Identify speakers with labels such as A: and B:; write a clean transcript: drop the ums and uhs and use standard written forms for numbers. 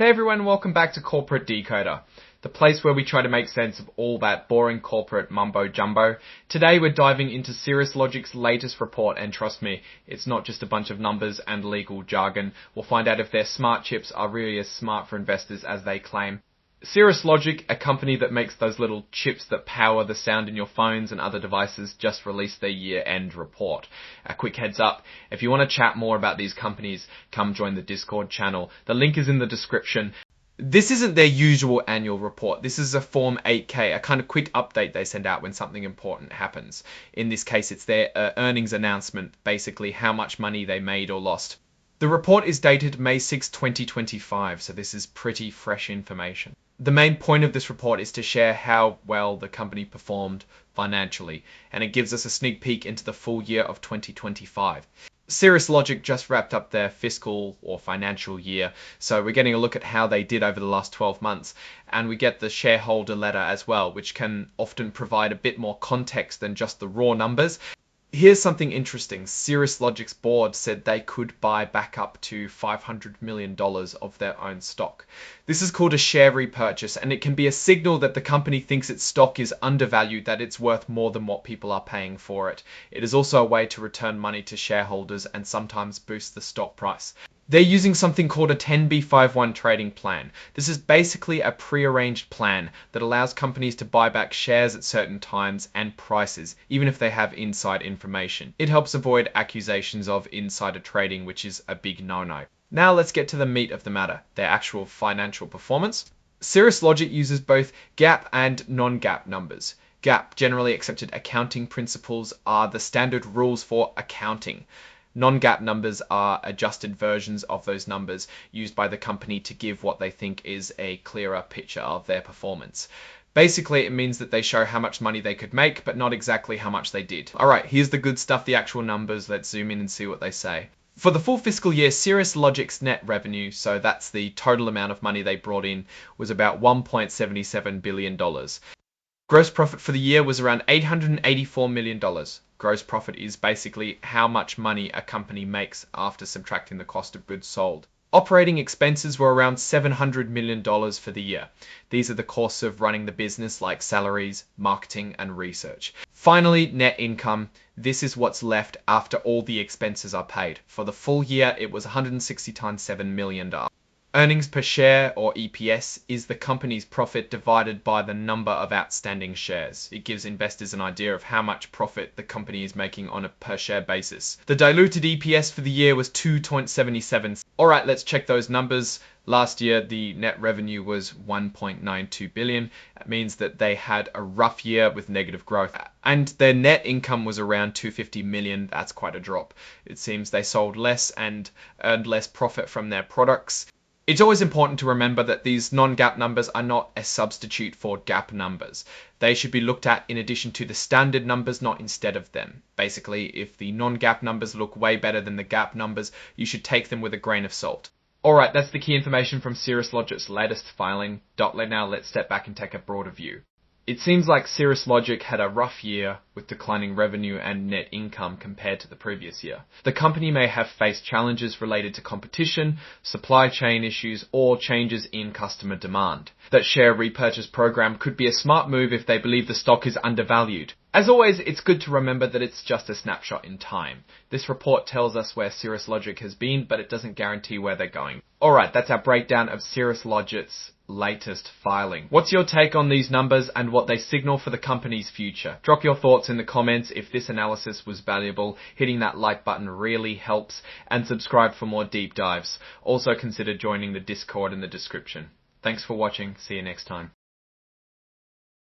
A: Hey everyone, welcome back to Corporate Decoder, the place where we try to make sense of all that boring corporate mumbo jumbo. Today we're diving into Cirrus Logic's latest report, and trust me, it's not just a bunch of numbers and legal jargon. We'll find out if their smart chips are really as smart for investors as they claim. Cirrus Logic, a company that makes those little chips that power the sound in your phones and other devices, just released their year-end report. A quick heads up, if you want to chat more about these companies, come join the Discord channel. The link is in the description. This isn't their usual annual report. This is a Form 8K, a kind of quick update they send out when something important happens. In this case, it's their earnings announcement, basically how much money they made or lost. The report is dated May 6, 2025, so this is pretty fresh information. The main point of this report is to share how well the company performed financially, and it gives us a sneak peek into the full year of 2025. Cirrus Logic just wrapped up their fiscal or financial year, so we're getting a look at how they did over the last 12 months, and we get the shareholder letter as well, which can often provide a bit more context than just the raw numbers. Here's something interesting. Cirrus Logic's board said they could buy back up to $500 million of their own stock. This is called a share repurchase, and it can be a signal that the company thinks its stock is undervalued, that it's worth more than what people are paying for it. It is also a way to return money to shareholders and sometimes boost the stock price. They're using something called a 10b5-1 trading plan. This is basically a pre-arranged plan that allows companies to buy back shares at certain times and prices, even if they have inside information. It helps avoid accusations of insider trading, which is a big no-no. Now let's get to the meat of the matter, their actual financial performance. Cirrus Logic uses both GAAP and non-GAAP numbers. GAAP, generally accepted accounting principles, are the standard rules for accounting. Non-GAAP numbers are adjusted versions of those numbers used by the company to give what they think is a clearer picture of their performance. Basically, it means that they show how much money they could make, but not exactly how much they did. Alright, here's the good stuff, the actual numbers. Let's zoom in and see what they say. For the full fiscal year, Cirrus Logic's net revenue, so that's the total amount of money they brought in, was about $1.77 billion. Gross profit for the year was around $884 million. Gross profit is basically how much money a company makes after subtracting the cost of goods sold. Operating expenses were around $700 million for the year. These are the costs of running the business, like salaries, marketing, and research. Finally, net income. This is what's left after all the expenses are paid. For the full year, it was 160 times $7 million. Earnings per share, or EPS, is the company's profit divided by the number of outstanding shares. It gives investors an idea of how much profit the company is making on a per share basis. The diluted EPS for the year was 2.77. Alright, let's check those numbers. Last year, the net revenue was $1.92 billion. That means that they had a rough year with negative growth. And their net income was around $250 million. That's quite a drop. It seems they sold less and earned less profit from their products. It's always important to remember that these non-GAAP numbers are not a substitute for GAAP numbers. They should be looked at in addition to the standard numbers, not instead of them. Basically, if the non-GAAP numbers look way better than the GAAP numbers, you should take them with a grain of salt. Alright, that's the key information from Cirrus Logic's latest filing. Now let's step back and take a broader view. It seems like Cirrus Logic had a rough year with declining revenue and net income compared to the previous year. The company may have faced challenges related to competition, supply chain issues, or changes in customer demand. That share repurchase program could be a smart move if they believe the stock is undervalued. As always, it's good to remember that it's just a snapshot in time. This report tells us where Cirrus Logic has been, but it doesn't guarantee where they're going. Alright, that's our breakdown of Cirrus Logic's latest filing. What's your take on these numbers and what they signal for the company's future? Drop your thoughts in the comments. If this analysis was valuable, hitting that like button really helps, and subscribe for more deep dives. Also consider joining the Discord in the description. Thanks for watching. See you next time.